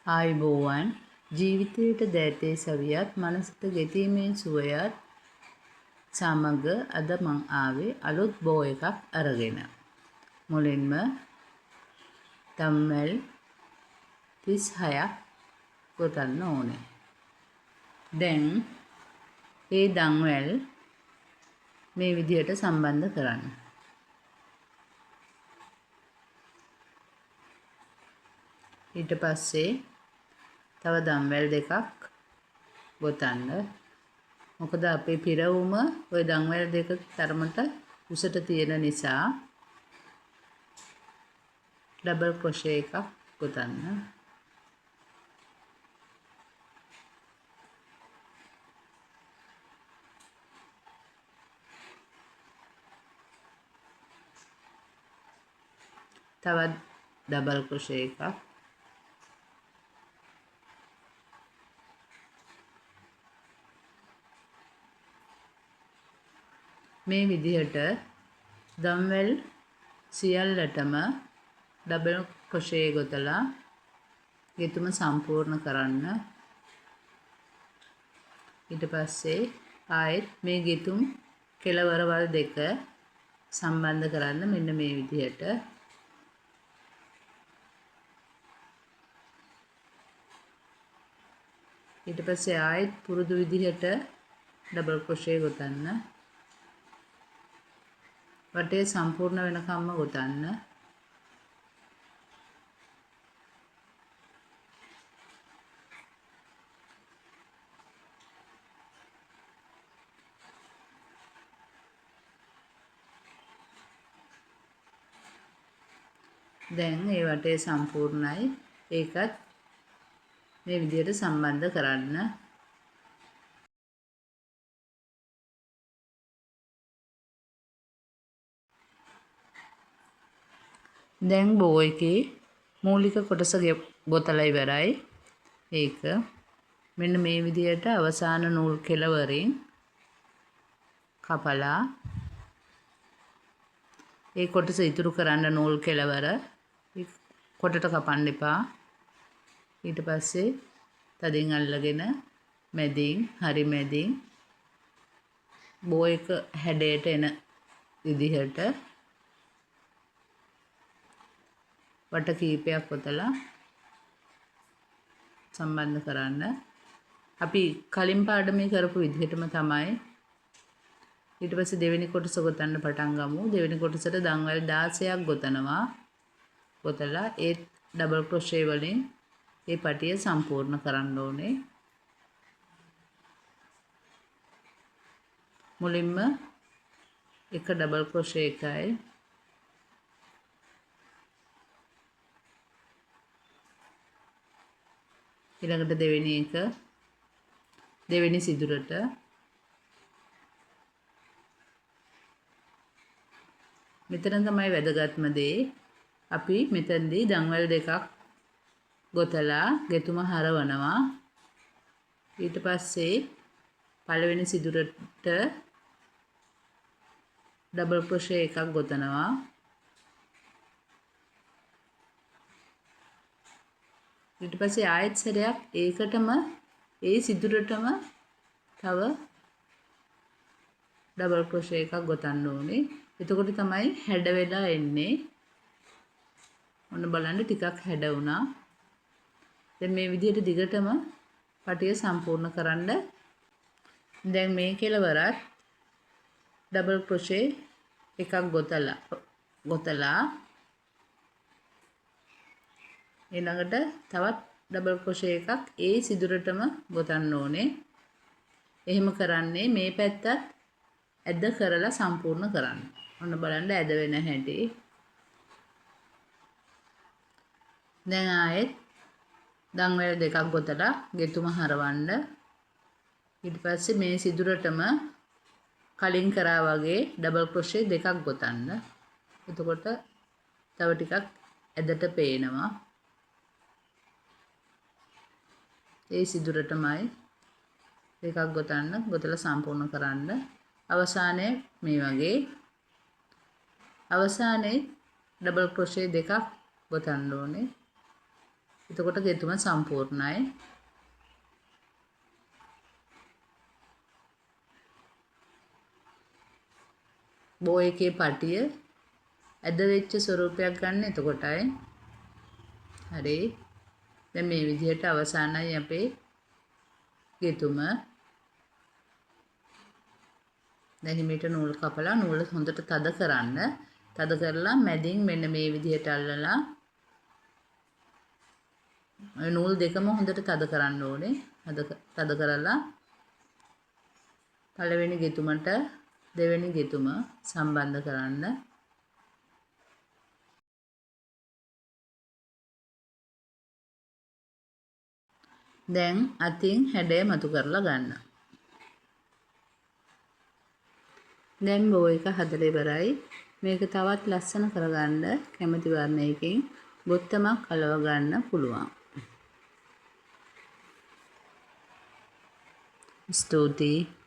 ආයුබෝවන් ජීවිතයට දැතේ සවියත් මනසට ගෙතීමේ සුවයත් සමග අද මං ආවේ අලුත් බෝ එකක් අරගෙන. මුලින්ම තම්මැල් 36ක් ගොතන්න ඕනේ. දැන් ඒ දන්වැල් මේ විදිහට සම්බන්ධ කරන්න. ඊට පස්සේ තව දම්වැල් දෙකක් ගොතන්න. මොකද අපේ පිරවුම ওই දම්වැල් දෙක තරමට උසට තියෙන නිසා ඩබල් ක්‍රොෂේ එකක් ගොතන්න. තවත් ඩබල් ක්‍රොෂේ එකක්. මේ විදිහට දම්වැල් සියල්ලටම ඩබල් ක්‍රොෂේ ගොතලා ගෙතුම සම්පූර්ණ කරන්න. ඊට පස්සේ ආයෙත් මේ ගෙතුම් කෙළවරවල් දෙක සම්බන්ධ කරන්න මෙන්න මේ විදිහට. ඊට පස්සේ ආයෙත් පුරුදු විදිහට ඩබල් ක්‍රොෂේ ගොතන්න. වටේ සම්පූර්ණ වෙනකම්ම ගොතන්න. දැන් ඒ වටේ සම්පූර්ණයි. ඒකත් මේ විදිහට සම්බන්ධ කරන්න. දැන් බෝ එකේ මූලික කොටස ගොතලා ඉවරයි. ඒක මෙන්න මේ විදිහට අවසාන නූල් කෙළවරින් කපලා ඒ කොටස ඉතුරු කරන්න නූල් කෙළවර කොටට කපන්න එපා. ඊට පස්සේ තදින් අල්ලගෙන මැදින් හරි මැදින් බෝ එක හැඩයට එන විදිහට වට කීපයක් කොතලා සම්බන්ධ කරන්න. අපි කලින් පාඩමේ කරපු විදිහටම තමයි. ඊට පස්සේ දෙවෙනි කොටස ගොතන්න පටන් ගමු. දෙවෙනි කොටසට දන්වැල් 16ක් ගොතනවා. ගොතලා ඒ ඩබල් ක්‍රොෂේ වලින් ඒ පටිය සම්පූර්ණ කරන්න ඕනේ. මුලින්ම එක ඩබල් ක්‍රොෂේ එකයි. ඊළඟට දෙවෙනි එක දෙවෙනි සිදුරට මෙතන තමයි වැදගත්ම දේ. අපි මෙතනදී දන්වැල් දෙකක් ගොතලා ගෙතුම හරවනවා. ඊට පස්සේ පළවෙනි සිදුරට ඩබල් ක්‍රොෂේ එකක් ගොතනවා. ඊට පස්සේ ආයෙත් සැරයක් ඒකටම ඒ සිදුරටම තව ඩබල් ක්‍රොෂේ එකක් ගොතන්න ඕනේ. එතකොට තමයි හැඩ වෙලා එන්නේ. ඔන්න බලන්න ටිකක් හැඩ වුණා. දැන් මේ විදිහට දිගටම පටිය සම්පූර්ණ කරන්න. දැන් මේ කෙළවරත් ඩබල් ක්‍රොෂේ එකක් ගොතලා ඊළඟට තවත් ඩබල් ක්‍රොෂේ එකක් ඒ සිදුරටම ගොතන්න ඕනේ. එහෙම කරන්නේ මේ පැත්තත් ඇද කරලා සම්පූර්ණ කරන්න. ඔන්න බලන්න ඇද වෙන හැටි. දැන් ආයෙත් දන්වැල් දෙකක් ගොතලා ගෙතුම හරවන්න. ඊට පස්සේ මේ සිදුරටම කලින් කරා වගේ ඩබල් ක්‍රොෂේ දෙකක් ගොතන්න. එතකොට තව ටිකක් ඇදට පේනවා. ඒ සිදුරටමයි දෙකක් ගොතන්න. ගොතලා සම්පූර්ණ කරන්න. අවසානයේ මේ වගේ අවසානයේ ඩබල් ක්‍රොෂේ දෙකක් ගොතන්න ඕනේ. එතකොට ගෙතුම සම්පූර්ණයි. බෝ එකේ පටිය ඇද වෙච්ච ස්වරූපයක් ගන්න එතකොටයි. හරි. දැන් මේ විදිහට අවසానයි අපේ ගෙතුම. දැන් හිමීට නූල් කපලා නූල හොඳට තද කරන්න. තද කරලා මැදින් මෙන්න මේ විදිහට අල්ලලා නූල් දෙකම හොඳට තද කරන්න ඕනේ. තද කරලා පළවෙනි ගෙතුමට දෙවෙනි ගෙතුම සම්බන්ධ කරන්න. දැන් අතින් හැඩය මතු කරලා ගන්න. දැන් බෝ එක හදලා ඉවරයි. මේක තවත් ලස්සන කරගන්න කැමති වර්ණයකින් බොත්තමක් අලව ගන්න පුළුවන්. ස්තුතියි.